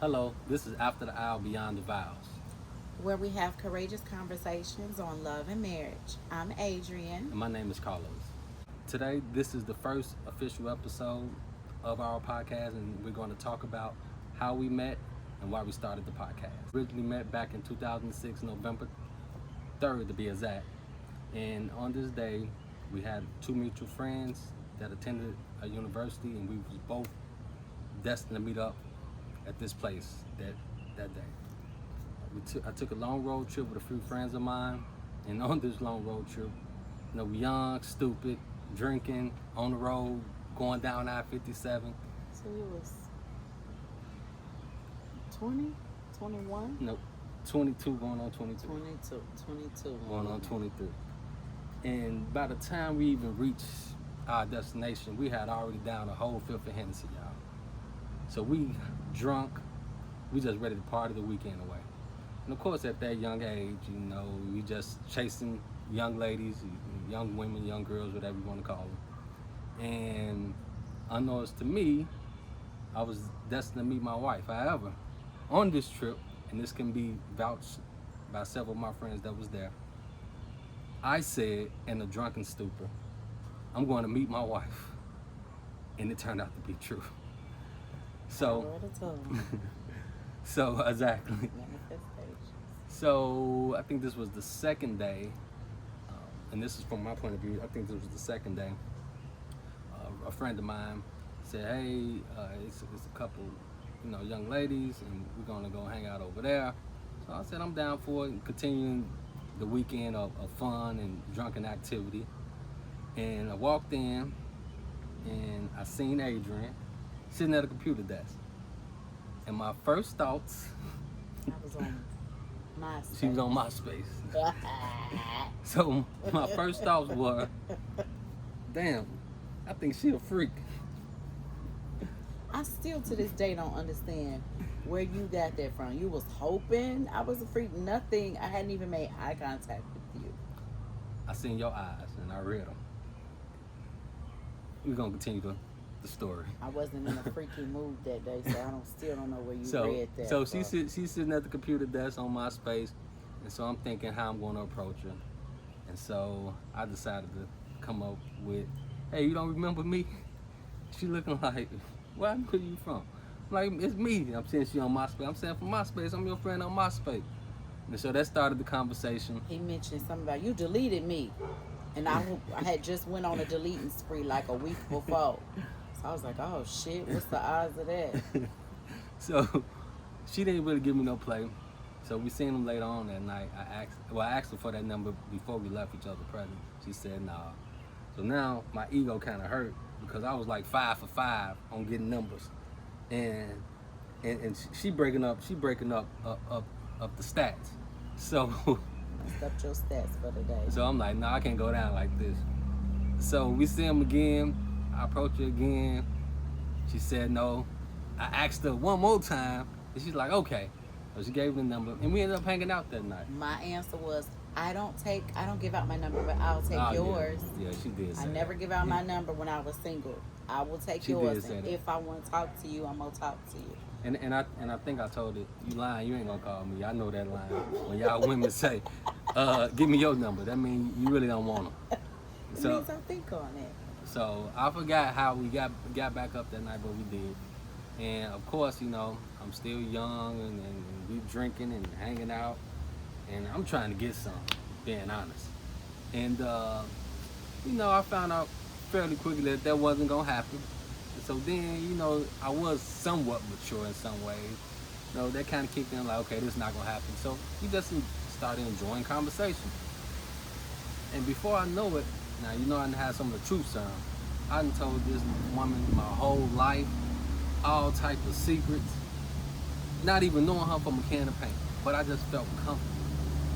Hello, this is After the Hour Beyond the Vows. where we have courageous conversations on love and marriage. I'm Adrian. And my name is Carlos. Today, this is the first official episode of our podcast, and we're going to talk about how we met and why we started the podcast. Originally met back in 2006, November 3rd to be exact. And on this day, we had two mutual friends that attended a university, and we was both destined to meet up at this place that day. I took a long road trip with a few friends of mine, and on this long road trip, young, stupid, drinking, on the road, going down I-57. So you was 20, 21? No, 22 going on 23. 22. Going on 23. And by the time we even reached our destination, we had already down a whole fifth of Hennessy, y'all. So we drunk, we just ready to party the weekend away. And of course, at that young age, we just chasing young ladies, young women, young girls, whatever you want to call them. And unknowns to me, I was destined to meet my wife. However, on this trip, and this can be vouched by several of my friends that was there, I said in a drunken stupor, I'm going to meet my wife. And it turned out to be true. So exactly. So I think this was the second day, and this is from my point of view. I think this was the second day. A friend of mine said, "Hey, it's a couple, young ladies, and we're gonna go hang out over there." So I said, "I'm down for it," and continuing the weekend of fun and drunken activity. And I walked in, and I seen Adrian sitting at a computer desk. And my first thoughts, I was on MySpace. she was on MySpace. So my first thoughts were, damn, I think she a freak. I still to this day don't understand where you got that from. You was hoping I was a freak? Nothing. I hadn't even made eye contact with you. I seen your eyes and I read them. We're gonna continue the story. I wasn't in a freaky mood that day, so I still don't know where you read that. So she's sitting at the computer desk on MySpace, and so I'm thinking how I'm gonna approach her. And so I decided to come up with, "Hey, you don't remember me?" She looking like, "Where are you from?" I'm like, "It's me." I'm saying she on MySpace. I'm saying from MySpace, I'm your friend on MySpace. And so that started the conversation. He mentioned something about you deleted me, and I had just went on a deleting spree like a week before. So I was like, "Oh shit, what's the odds of that?" So she didn't really give me no play. So we seen them later on that night. I asked her for that number before we left each other present. She said nah. So now my ego kind of hurt because I was like 5 for 5 on getting numbers, and she breaking up the stats. So Messed up your stats for the day. so I'm like, nah, I can't go down like this. So we see him again. I approached her again. She said no. I asked her one more time, and she's like, okay. So she gave me the number, and we ended up hanging out that night. My answer was, I don't give out my number, but I'll take yours. Yeah, she did say I never give out my number when I was single. I will take She yours, did say and that. if I want to talk to you, I'm gonna talk to you. And I think I told her, you lying, you ain't gonna call me. I know that line. When y'all women say, give me your number, that means you really don't want them. It means I think on it. So I forgot how we got back up that night, but we did. And of course, I'm still young and we drinking and hanging out. And I'm trying to get some, being honest. And, I found out fairly quickly that wasn't going to happen. So then, I was somewhat mature in some ways. That kind of kicked in like, okay, this is not going to happen. So we just started enjoying conversation. And before I know it, now, I done had some of the truth serum. I done told this woman my whole life, all type of secrets, not even knowing her from a can of paint. But I just felt comfortable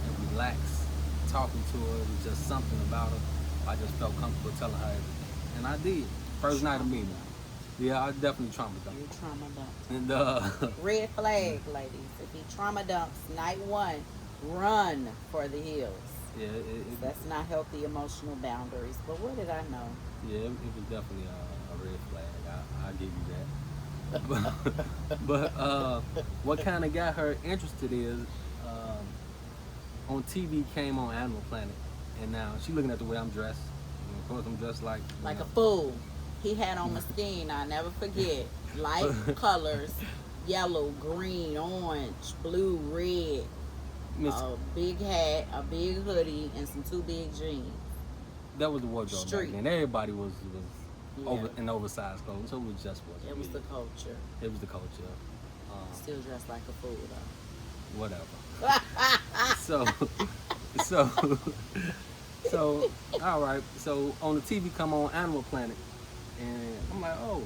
and relaxed talking to her. It was just something about her. I just felt comfortable telling her everything. And I did. First night of meeting her. Yeah, I definitely trauma dumped. You trauma dumps. And Red flag, ladies. If he trauma dumps, night one, run for the hills. Yeah, That's not healthy emotional boundaries. But what did I know? Yeah, it was definitely a red flag. I'll give you that. but what kind of got her interested is on TV came on Animal Planet, and now she looking at the way I'm dressed. And of course, I'm dressed like Like a fool. He had on my skin, I'll never forget. Light colors, yellow, green, orange, blue, red. Miss. A big hat, a big hoodie, and some two big jeans. That was the wardrobe back Street. then. Everybody was Yeah. over in oversized clothes, so it just wasn't. It was me. the culture. It was the culture. Still dressed like a fool Whatever. though. So, so, so, all right. So on the TV come on Animal Planet, and I'm like, oh,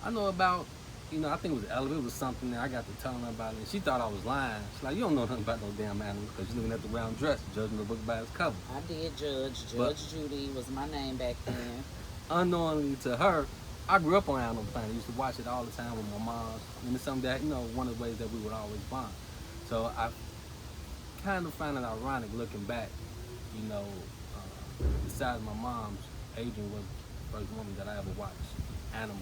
I know about, I think it was Elevator, it was something that I got to telling her about it, and she thought I was lying. She's like, you don't know nothing about no damn animals because you're looking at the round dress, judging the book by its cover. I did judge. But- Judge Judy was my name back then. Unknowingly to her, I grew up on Animal Planet. I used to watch it all the time with my mom. And it's something that, one of the ways that we would always bond. So I kind of find it ironic looking back, besides my mom's, Adrian was the first woman that I ever watched animal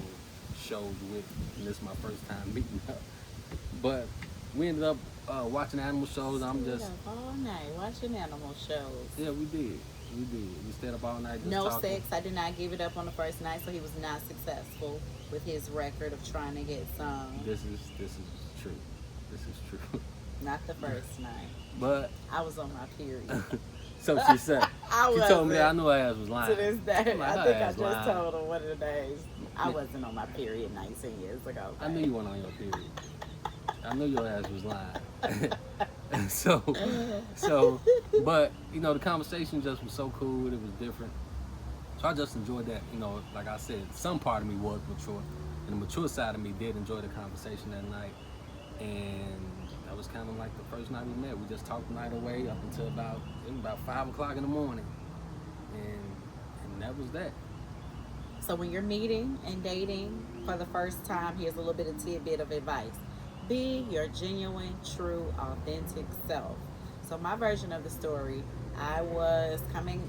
shows with. And this is my first time meeting her. But we ended up watching animal shows. I'm Stayed just, up all night watching animal shows. yeah, we did. We did. We stayed up all night just No talking. sex. I did not give it up on the first night, so he was not successful with his record of trying to get some. This is true. This is true. Not the first night. But I was on my period. so she said. I She told me that I wasn't. knew her ass was lying. To this day, I'm like, I her think I ass just lying. told her one of the days. I wasn't on my period 19 years ago. I knew you weren't on your period. I knew your ass was lying. so, but the conversation just was so cool. It was different. So I just enjoyed that. Like I said, some part of me was mature, and the mature side of me did enjoy the conversation that night. And that was kind of like the first night we met. We just talked the night away up until about 5 o'clock in the morning, and that was that. So when you're meeting and dating for the first time, here's a little bit of tidbit of advice. Be your genuine, true, authentic self. So my version of the story, I was coming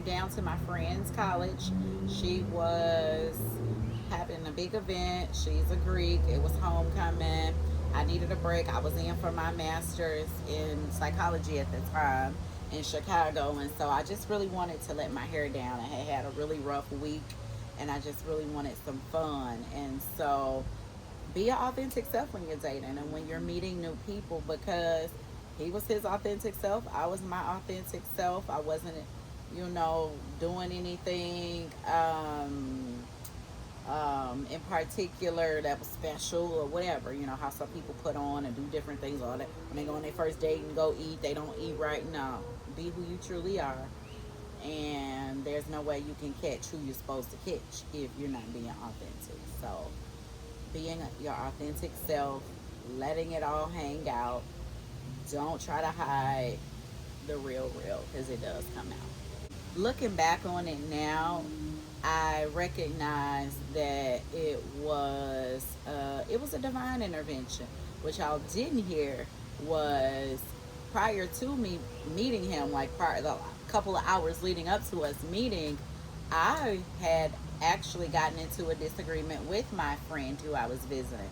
down to my friend's college. She was having a big event. She's a Greek. It was homecoming. I needed a break. I was in for my master's in psychology at the time in Chicago, and so I just really wanted to let my hair down. I had a really rough week, and I just really wanted some fun. And so be your authentic self when you're dating and when you're meeting new people, because he was his authentic self, I was my authentic self. I wasn't doing anything in particular that was special or whatever. How some people put on and do different things, or that when they go on their first date and go eat, they don't eat right. No, be who you truly are, and there's no way you can catch who you're supposed to catch if you're not being authentic. So being your authentic self, letting it all hang out. Don't try to hide the real, because it does come out. Looking back on it now, I recognize that it was a divine intervention. What y'all didn't hear was prior to me meeting him, like the couple of hours leading up to us meeting, I had actually gotten into a disagreement with my friend who I was visiting.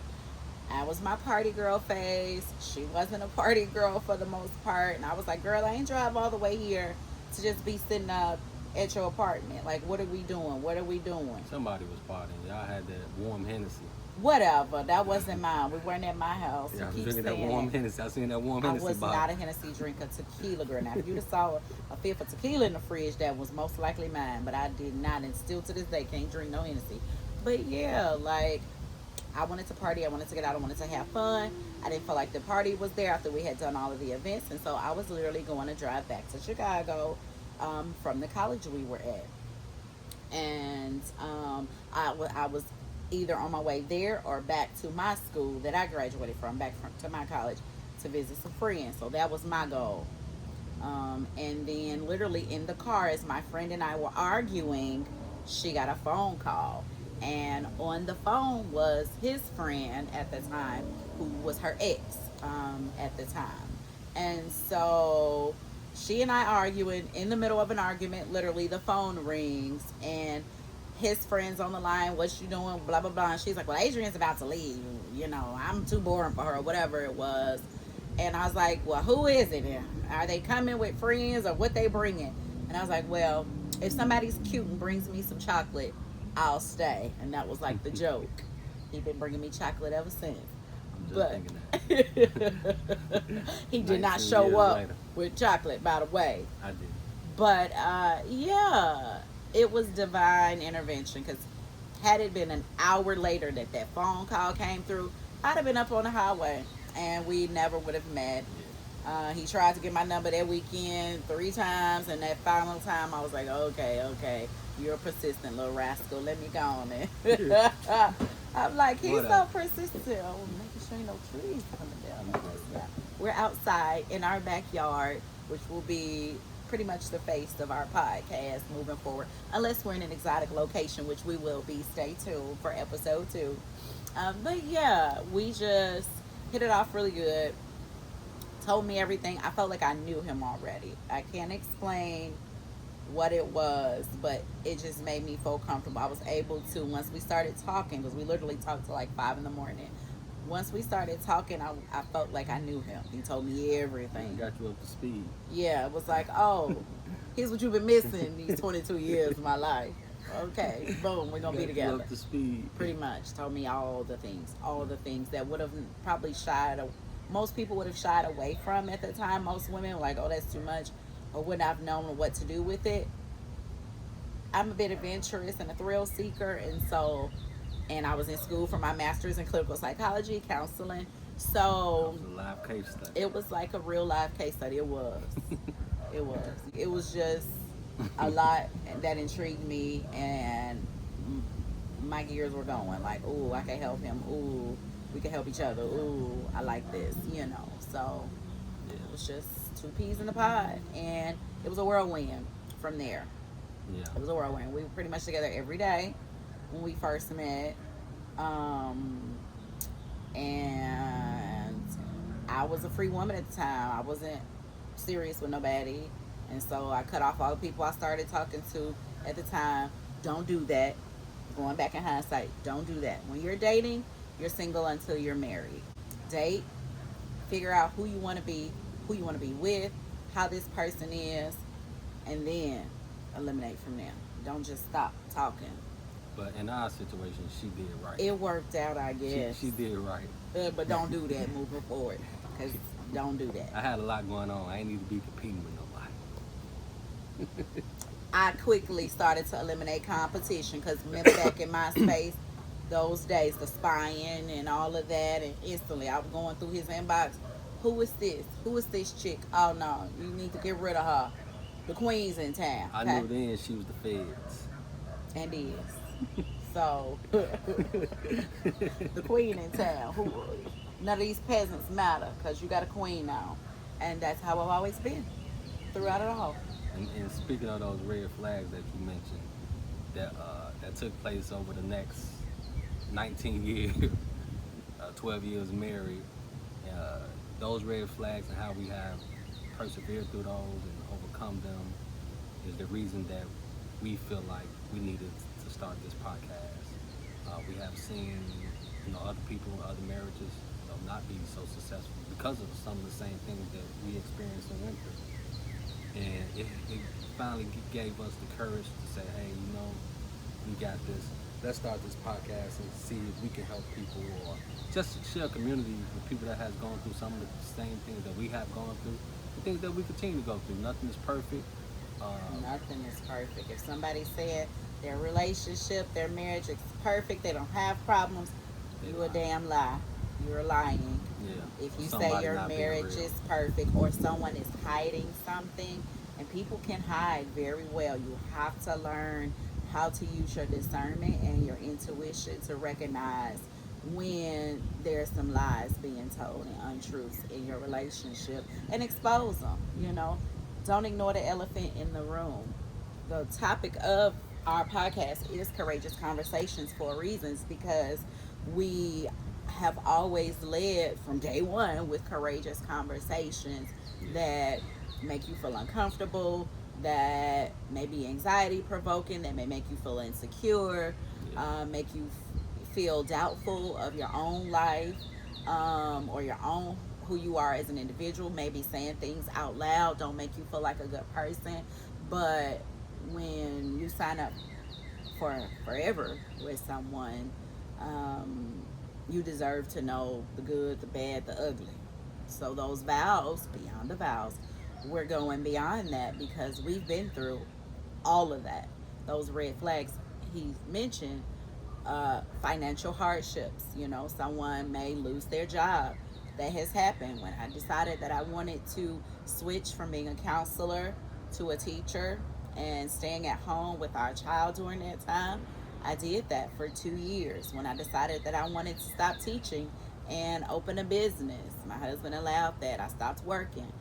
I was my party girl phase. She wasn't a party girl for the most part. And I was like, girl, I ain't drive all the way here to just be sitting up at your apartment. Like, what are we doing? What are we doing? Somebody was partying. Y'all had that warm Hennessy. Whatever. That wasn't mine. We weren't at my house. Yeah, I was Keep drinking that saying warm it. Hennessy. I seen that warm I Hennessy was bottle. not a Hennessy drinker, tequila girl. Now, if you'd have saw a fifth of tequila in the fridge, that was most likely mine. But I did not, and still to this day, can't drink no Hennessy. But yeah, like, I wanted to party. I wanted to get out. I wanted to have fun. I didn't feel like the party was there after we had done all of the events. And so I was literally going to drive back to Chicago from the college we were at. And I was either on my way there or back to my school that I graduated from, to my college to visit some friends. So that was my goal. And then literally in the car, as my friend and I were arguing, she got a phone call. And on the phone was his friend at the time, who was her ex at the time. And so she and I arguing, in the middle of an argument, literally the phone rings, and his friends on the line. What you doing? Blah blah blah. And she's like, well, Adrian's about to leave. You know, I'm too boring for her, whatever it was. And I was like, well, who is it? Are they coming with friends or what they bringing? And I was like, well, if somebody's cute and brings me some chocolate, I'll stay. And that was like the joke. He's been bringing me chocolate ever since. I'm just But thinking that. he did not 19 show years up later. with chocolate, by the way. I did. But yeah, it was divine intervention because had it been an hour later that that phone call came through, I'd have been up on the highway and we never would have met. He tried to get my number that weekend 3 times, and that final time I was like, okay, you're a persistent little rascal. Let me go on there. I'm like, he's so persistent. Oh, making sure ain't no trees coming down. Yeah. We're outside in our backyard, which will be pretty much the face of our podcast moving forward, unless we're in an exotic location, which we will be. Stay tuned for episode 2. But yeah, we just hit it off really good. Told me everything. I felt like I knew him already. I can't explain what it was, but it just made me feel comfortable. I was able to, once we started talking, because we literally talked till like 5 in the morning. Once we started talking, I felt like I knew him. He told me everything. Got you up to speed. Yeah, it was like, oh, here's what you've been missing these 22 years of my life. Okay, boom, we're going to be together. You up to speed. Pretty much. Told me all the things that would have probably shied, most people would have shied away from at the time. Most women were like, oh, that's too much, or wouldn't have known what to do with it. I'm a bit adventurous and a thrill seeker, and I was in school for my master's in clinical psychology, counseling. So It was a live case study. it was like a real live case study. It was. It was just a lot that intrigued me, and my gears were going. Like, ooh, I can help him. Ooh, we can help each other. Ooh, I like this. So Yeah. it was just 2 peas in the pod, and it was a whirlwind from there. Yeah. It was a whirlwind. We were pretty much together every day when we first met. And I was a free woman at the time. I wasn't serious with nobody. And so I cut off all the people I started talking to at the time. Don't do that. Going back in hindsight, don't do that. When you're dating, you're single until you're married. Date, figure out who you want to be, who you want to be with, how this person is, and then eliminate from them. Don't just stop talking. But in our situation, she did right. It worked out, I guess. She did right. But don't do that moving forward. Because don't do that. I had a lot going on. I ain't need to be competing with nobody. I quickly started to eliminate competition because remember back in MySpace, those days, the spying and all of that, and instantly I was going through his inbox. Who is this? Who is this chick? Oh no, you need to get rid of her. The queen's in town. I Okay? knew then she was the feds. And is. So the queen in town. None of these peasants matter because you got a queen now, and that's how I've always been throughout it all. And speaking of those red flags that you mentioned, that took place over the next 19 years, 12 years married, those red flags and how we have persevered through those and overcome them is the reason that we feel like we needed to start this podcast. We have seen, other people in other marriages, not be so successful because of some of the same things that we experienced and went through. And it finally gave us the courage to say, hey, we got this. Let's start this podcast and see if we can help people, or just share a community with people that has gone through some of the same things that we have gone through, the things that we continue to go through. Nothing is perfect. Nothing is perfect. If somebody said their relationship, their marriage is perfect, they don't have problems, you're a damn lie. You're lying. Yeah. If you Somebody say your not being marriage real. is perfect, or someone is hiding something, and people can hide very well. You have to learn how to use your discernment and your intuition to recognize when there's some lies being told and untruths in your relationship, and expose them. Don't ignore the elephant in the room. The topic of our podcast is courageous conversations for reasons, because we have always led from day one with courageous conversations that make you feel uncomfortable, that may be anxiety provoking, that may make you feel insecure, Yeah. make you feel doubtful of your own life, or your own who you are as an individual. Maybe saying things out loud don't make you feel like a good person, but when you sign up for forever with someone, um, you deserve to know the good, the bad, the ugly. So those vows, beyond the vows, we're going beyond that because we've been through all of that. Those red flags he mentioned, financial hardships. You know, someone may lose their job. That has happened. When I decided that I wanted to switch from being a counselor to a teacher and staying at home with our child during that time, I did that for 2 years. When I decided that I wanted to stop teaching and open a business, my husband allowed that. I stopped working.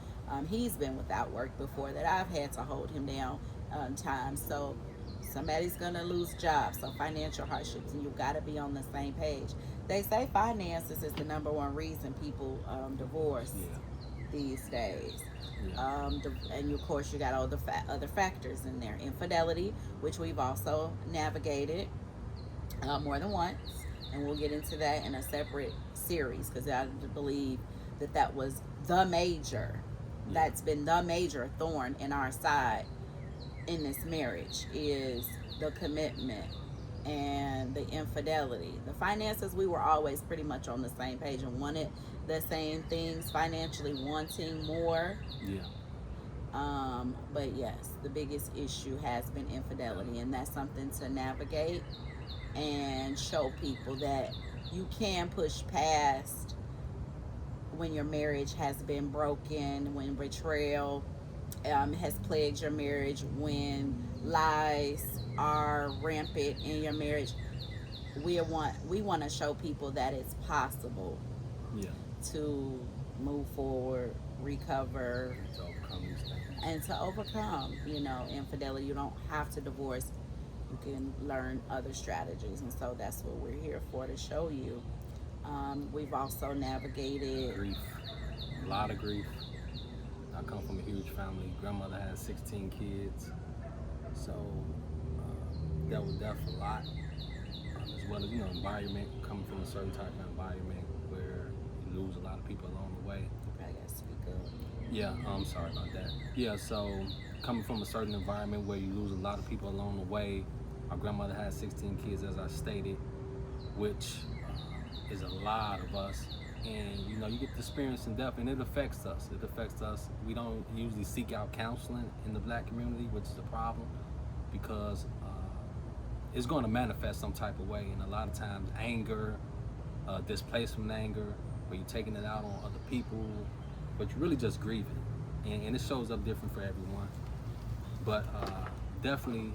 He's been without work before that. I've had to hold him down times. So somebody's gonna lose jobs. So financial hardships, and you got to be on the same page. They say finances is the number one reason people divorce Yeah. these days. Yeah. And of course, you got all the other factors in there. Infidelity, which we've also navigated more than once, and we'll get into that in a separate series because I believe that that was the major. Yeah. That's been the major thorn in our side in this marriage is the commitment and the infidelity. The finances, we were always pretty much on the same page and wanted the same things financially, wanting more. Yeah. But yes, the biggest issue has been infidelity, and that's something to navigate and show people that you can push past when your marriage has been broken, when betrayal has plagued your marriage, when lies are rampant in your marriage. We want to show people that it's possible Yeah. to move forward, recover, To overcome these things. and to overcome, infidelity. You don't have to divorce. You can learn other strategies, and so that's what we're here for, to show you. We've also navigated Grief. A lot of grief. I come from a huge family. Grandmother had 16 kids. So that was definitely a lot. As well as, environment, coming from a certain type of environment where you lose a lot of people along the way. I gotta speak up. Yeah, I'm sorry about that. Yeah, so coming from a certain environment where you lose a lot of people along the way. My grandmother had 16 kids, as I stated, which is a lot of us. And you get to experiencing death, and it affects us. We don't usually seek out counseling in the black community, which is a problem, because it's going to manifest some type of way. And a lot of times, anger, displacement anger, where you're taking it out on other people, but you're really just grieving, and it shows up different for everyone. But definitely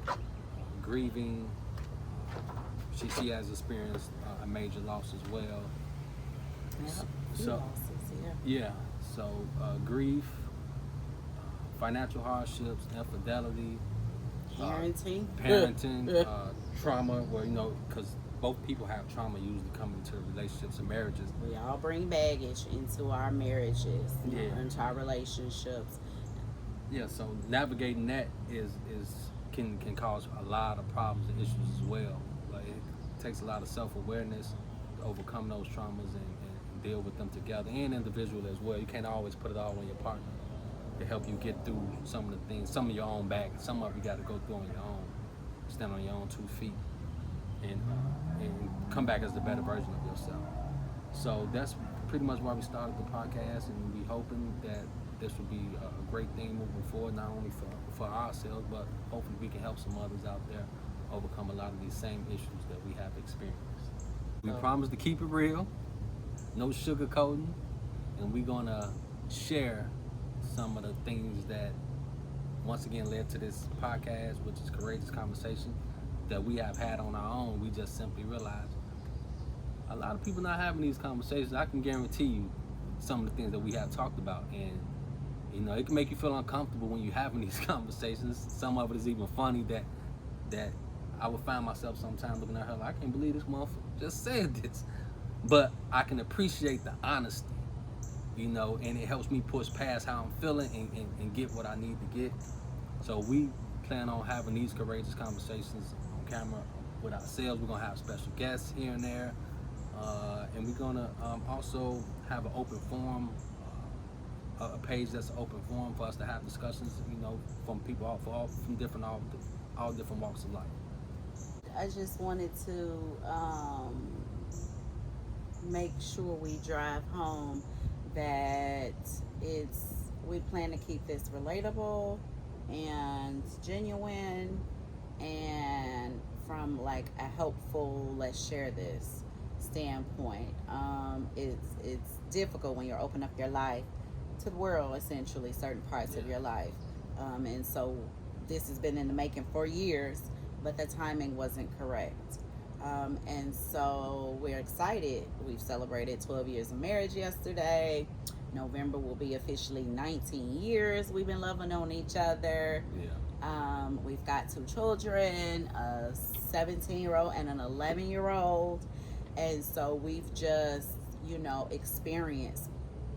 grieving. She has experienced a major loss as well. Yep. So Losses, yeah, so grief, financial hardships, infidelity, parenting, trauma. Where because both people have trauma usually coming into relationships and marriages. We all bring baggage into our marriages, Yeah. into our relationships. Yeah, so navigating that can cause a lot of problems and issues as well. Like it takes a lot of self-awareness to overcome those traumas and deal with them together, and individual as well. You can't always put it all on your partner to help you get through some of the things, some of your own back, some of you got to go through on your own, stand on your own 2 feet, and come back as the better version of yourself. So that's pretty much why we started the podcast, and we hoping that this will be a great thing moving forward, not only for ourselves, but hopefully we can help some others out there overcome a lot of these same issues that we have experienced. We promise to keep it real, no sugarcoating, and we're gonna share some of the things that once again led to this podcast, which is Courageous Conversation, that we have had on our own. We just simply realized a lot of people not having these conversations. I can guarantee you some of the things that we have talked about, and it can make you feel uncomfortable when you're having these conversations. Some of it is even funny that I would find myself sometimes looking at her like, I can't believe this motherfucker just said this. But I can appreciate the honesty, and it helps me push past how I'm feeling and get what I need to get. So we plan on having these courageous conversations on camera with ourselves. We're gonna have special guests here and there, and we're gonna also have an open forum, a page that's an open forum for us to have discussions. You know, from people from different all different walks of life. I just wanted to make sure we drive home that we plan to keep this relatable and genuine and from like a helpful let's share this standpoint. It's difficult when you're opening up your life to the world, essentially certain parts of your life, and so this has been in the making for years, but the timing wasn't correct. And so we're excited. We've celebrated 12 years of marriage yesterday. November will be officially 19 years we've been loving on each other. Yeah. We've got two children, a 17-year-old and an 11-year-old. And so we've just, experienced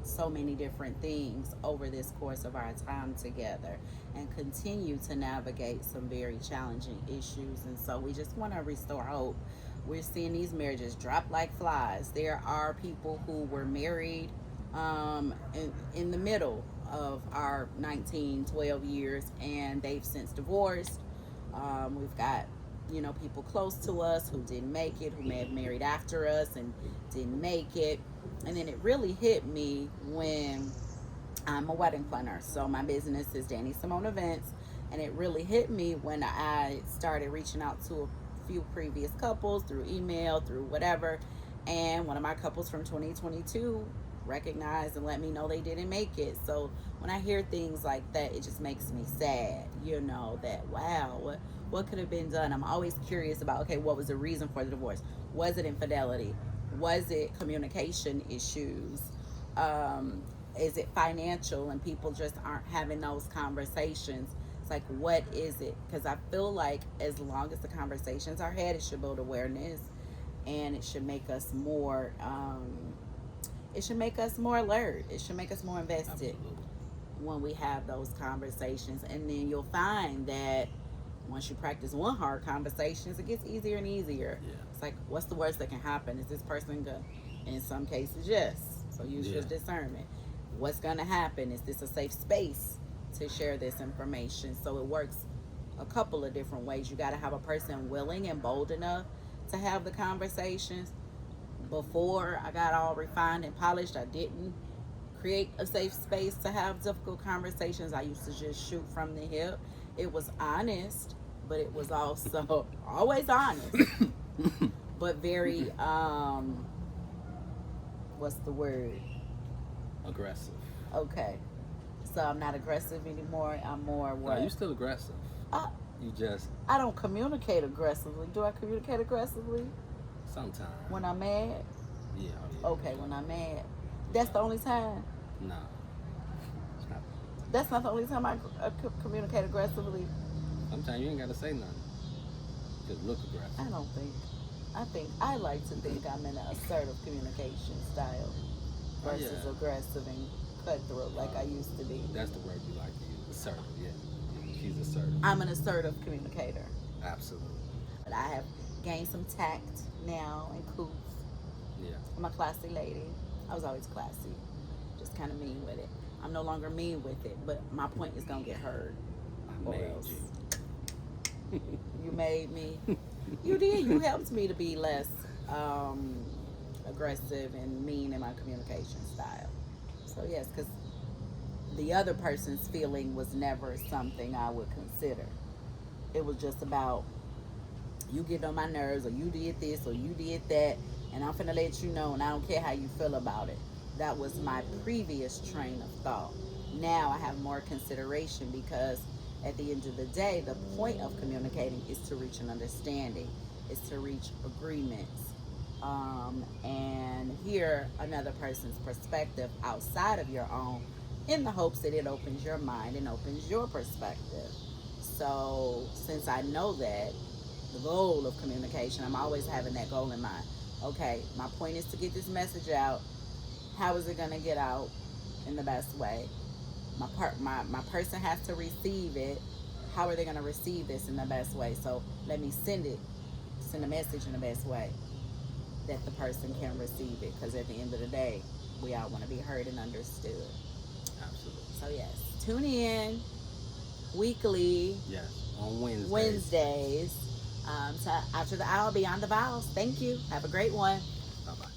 so many different things over this course of our time together and continue to navigate some very challenging issues. And so we just want to restore hope. We're seeing these marriages drop like flies. There are people who were married in the middle of our 12 years, and they've since divorced. We've got people close to us who didn't make it, who may have married after us and didn't make it. And then it really hit me when I'm a wedding planner, so my business is Danny Simone Events, and it really hit me when I started reaching out to a few previous couples through email, through whatever, and one of my couples from 2022 recognized and let me know they didn't make it. So when I hear things like that, it just makes me sad, that wow, what could have been done. I'm always curious about, okay, what was the reason for the divorce? Was it infidelity? Was it communication issues? Is it financial and people just aren't having those conversations? It's like, what is it? Because I feel like as long as the conversations are had, it should build awareness, and it should make us more alert. It should make us more invested. Absolutely. When we have those conversations. And then you'll find that once you practice one hard conversations, it gets easier and easier. Yeah. It's like, what's the worst that can happen? Is this person good? In some cases, yes. So use your discernment. What's going to happen? Is this a safe space to share this information? So it works a couple of different ways. You got to have a person willing and bold enough to have the conversations. Before I got all refined and polished, I didn't create a safe space to have difficult conversations. I used to just shoot from the hip. It was honest, but it was also always honest, but very, what's the word? Aggressive. Okay. So I'm not aggressive anymore. I'm more what? No, you're still aggressive. I don't communicate aggressively. Do I communicate aggressively? Sometimes. When I'm mad? Yeah. Okay, when I'm mad. That's the only time? No. It's not. That's not the only time I communicate aggressively. Sometimes you ain't got to say nothing. Just look aggressive. I think I like to think I'm in an assertive communication style versus aggressive and cutthroat like I used to be. That's the word you like to use. Assertive, yeah. She's assertive. I'm an assertive communicator. Absolutely. But I have gained some tact now and cool. Yeah. I'm a classy lady. I was always classy. Just kind of mean with it. I'm no longer mean with it, but my point is going to get heard. I made you. You made me. You did. You helped me to be less aggressive and mean in my communication style. So yes, because the other person's feeling was never something I would consider. It was just about you get on my nerves, or you did this, or you did that, and I'm finna let you know, and I don't care how you feel about it. That was my previous train of thought. Now I have more consideration, because at the end of the day, the point of communicating is to reach an understanding, is to reach agreements, and hear another person's perspective outside of your own, in the hopes that it opens your mind and opens your perspective. So since I know that, the goal of communication, I'm always having that goal in mind. Okay, my point is to get this message out. How is it going to get out in the best way? My person has to receive it, how are they going to receive this in the best way? So let me send a message in the best way that the person can receive it. Because at the end of the day, we all want to be heard and understood. Absolutely. So yes, tune in weekly. Yes, on Wednesdays. Wednesdays. So after the hour, Beyond the Vows. Thank you. Have a great one. Bye bye.